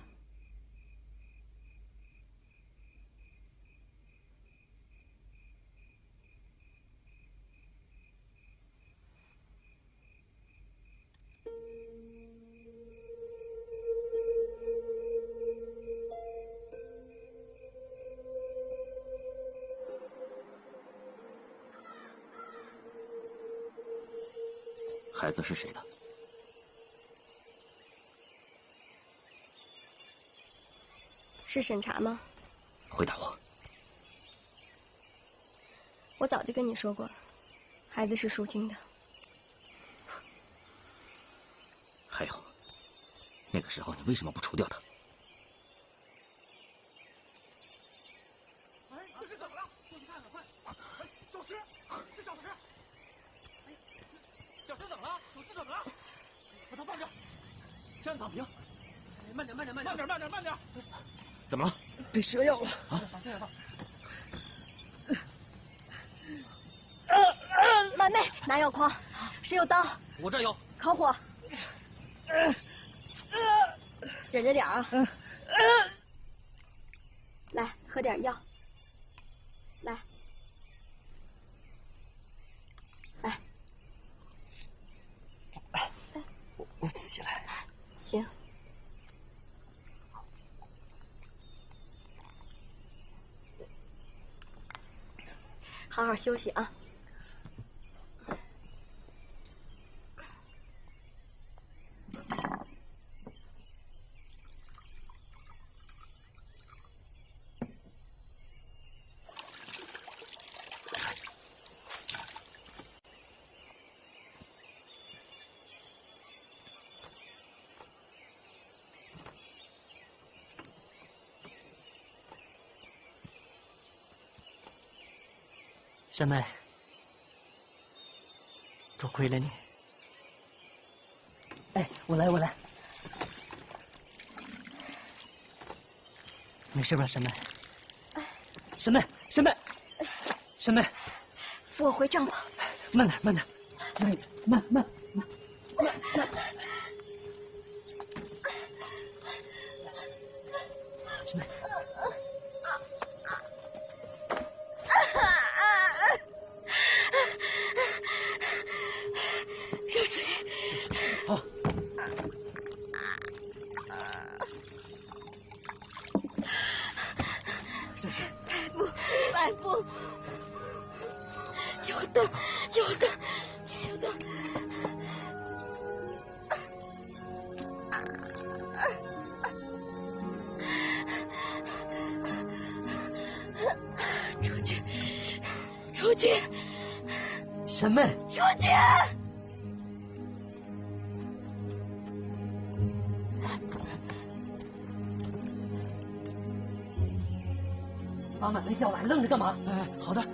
孩子是谁的？是审查吗？回答我。我早就跟你说过了，孩子是淑清的。还有，那个时候你为什么不除掉他？哎，这是怎么了？过去看看，快！哎，小石，是小石。哎，小石怎么了？小石怎么了？把他放着，先躺平。哎，慢点，慢点，慢点，慢点，慢点，慢点。怎么了？被蛇咬了。啊！这样吧。满妹，拿药筐，谁有刀？我这有。烤火。忍着点啊。来，喝点药。来，来。我自己来。行。好好休息啊。山妹，多亏了你。哎，我来。没事吧，山妹？山妹，扶我回帐篷。慢点。山妹。热水。好。百步，有灯。出去！山妹，出去！把满妹叫来，愣着干嘛？哎，好的。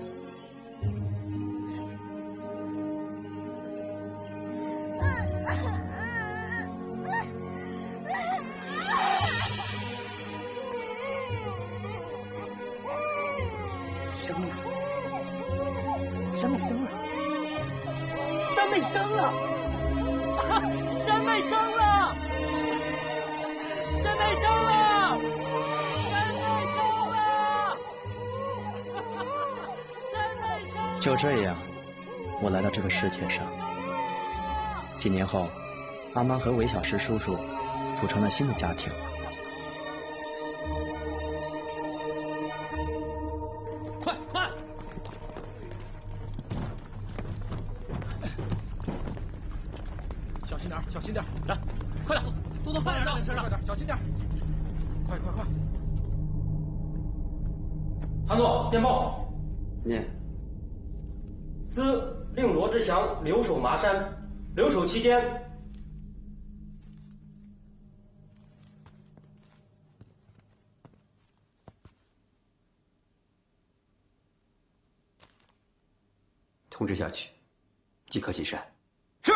山妹生了！山妹生了！山妹生了！就这样，我来到这个世界上。几年后，阿妈和韦小石叔叔组成了新的家庭。快！小心点，来，快点，动作快点，快点，小心点，快！韩诺，电报。念。兹令罗志祥留守麻山，留守期间，通知下去，即刻起身。是。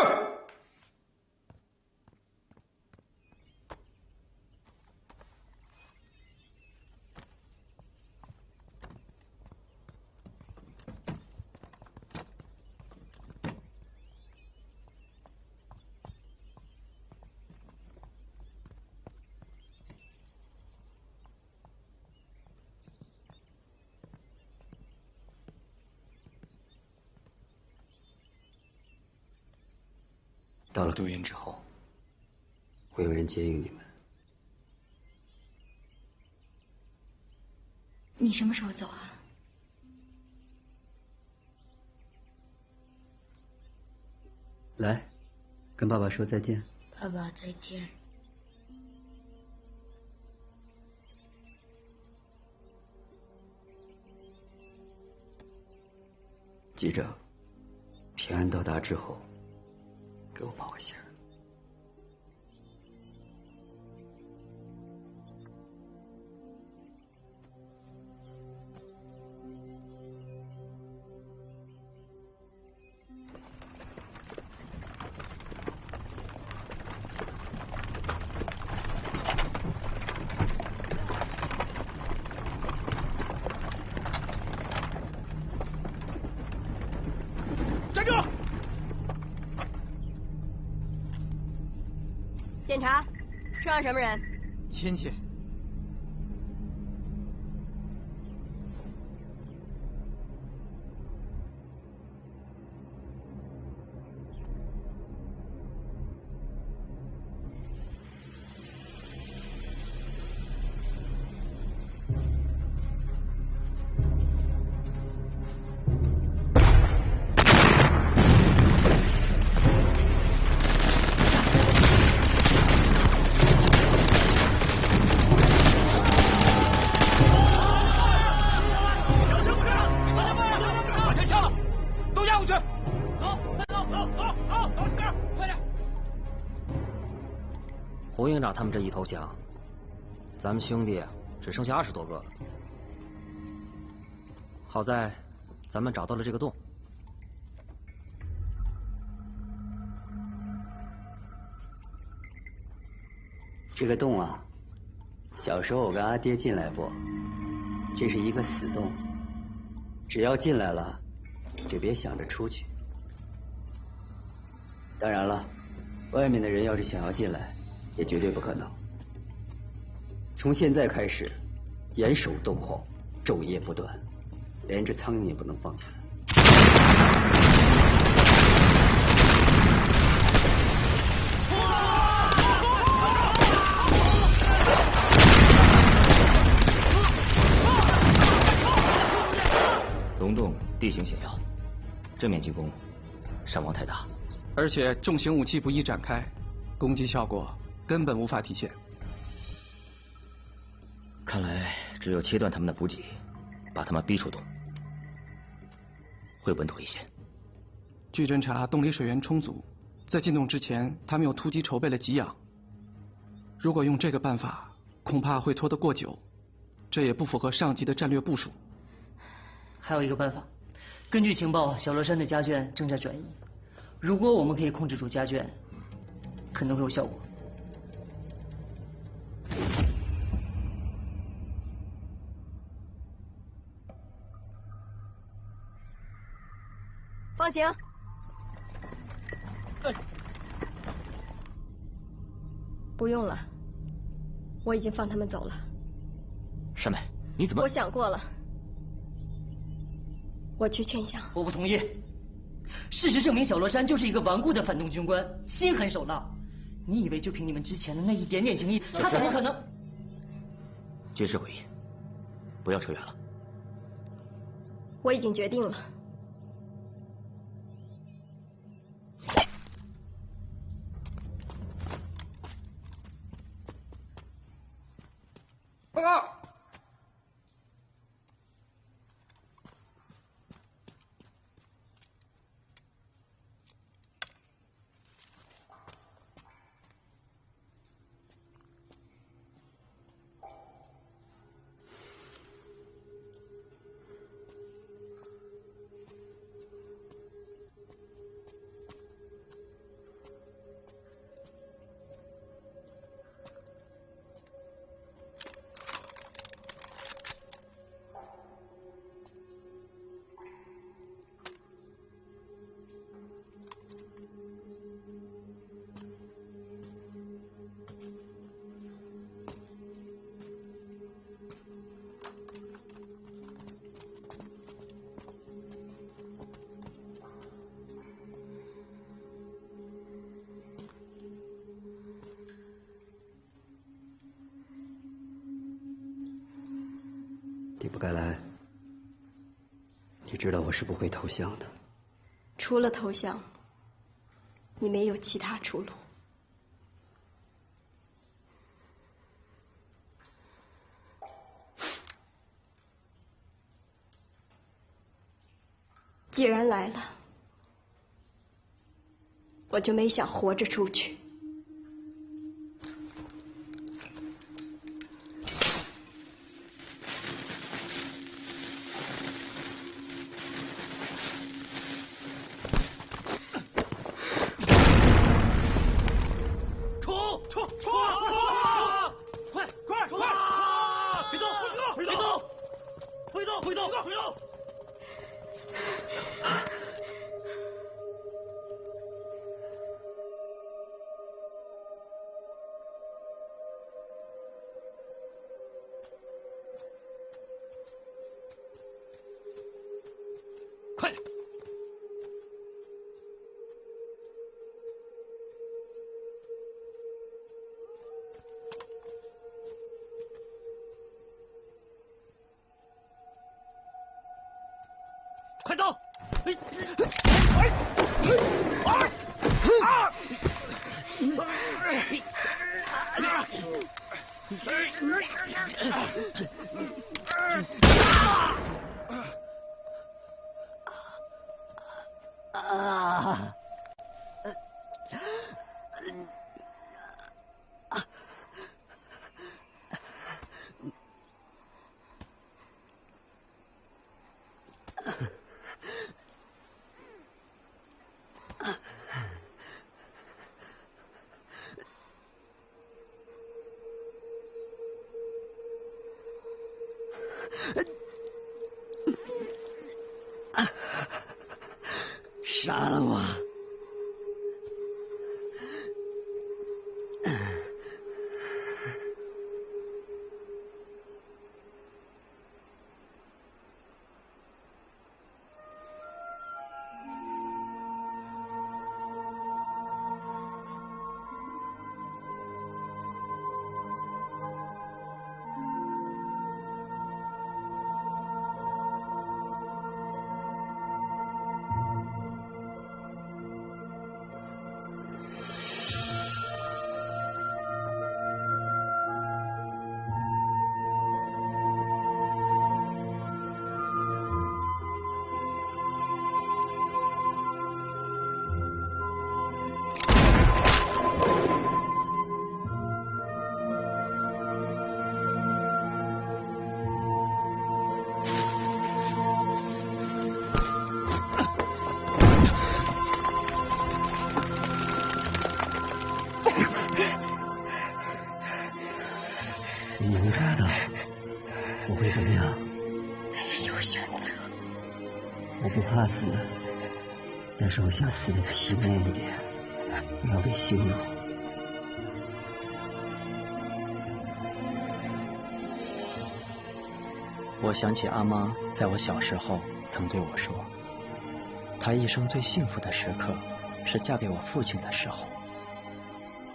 到了杜云之后，会有人接应你们。你什么时候走啊？来，跟爸爸说再见。爸爸再见。记着，平安到达之后，给我报个信儿。检查，车上什么人？亲戚。胡营长他们这一投降，咱们兄弟只剩下20多个了。好在咱们找到了这个洞。这个洞啊，小时候我跟阿爹进来过，这是一个死洞，只要进来了，就别想着出去。当然了，外面的人要是想要进来，也绝对不可能。从现在开始，严守洞后，昼夜不断，连只苍蝇也不能放进来。龙洞地形险要，正面进攻伤亡太大，而且重型武器不易展开，攻击效果根本无法体现。看来只有切断他们的补给，把他们逼出洞，会稳妥一些。据侦查，洞里水源充足，在进洞之前，他们有突击筹备了给养。如果用这个办法，恐怕会拖得过久，这也不符合上级的战略部署。还有一个办法，根据情报，小罗山的家眷正在转移。如果我们可以控制住家眷，可能会有效果。放行。不用了，我已经放他们走了。山妹，你怎么？我想过了，我去劝降。我不同意。事实证明，小罗山就是一个顽固的反动军官，心狠手辣。你以为就凭你们之前的那一点点情谊，他怎么可能？军事会议，不要扯远了。我已经决定了。报告。你不该来，你知道我是不会投降的。除了投降，你没有其他出路。既然来了，我就没想活着出去。快走！杀了我！怕死，但是我想死得体面一点，不要被羞辱。我想起阿妈在我小时候曾对我说，她一生最幸福的时刻是嫁给我父亲的时候，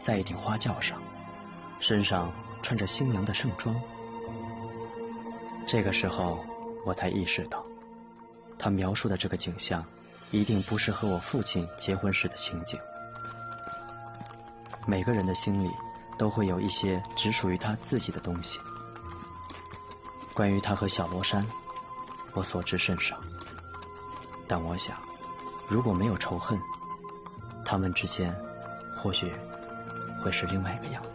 在一顶花轿上，身上穿着新娘的盛装。这个时候我才意识到，他描述的这个景象一定不是和我父亲结婚时的情景。每个人的心里都会有一些只属于他自己的东西。关于他和小罗山，我所知甚少，但我想，如果没有仇恨，他们之间或许会是另外一个样子。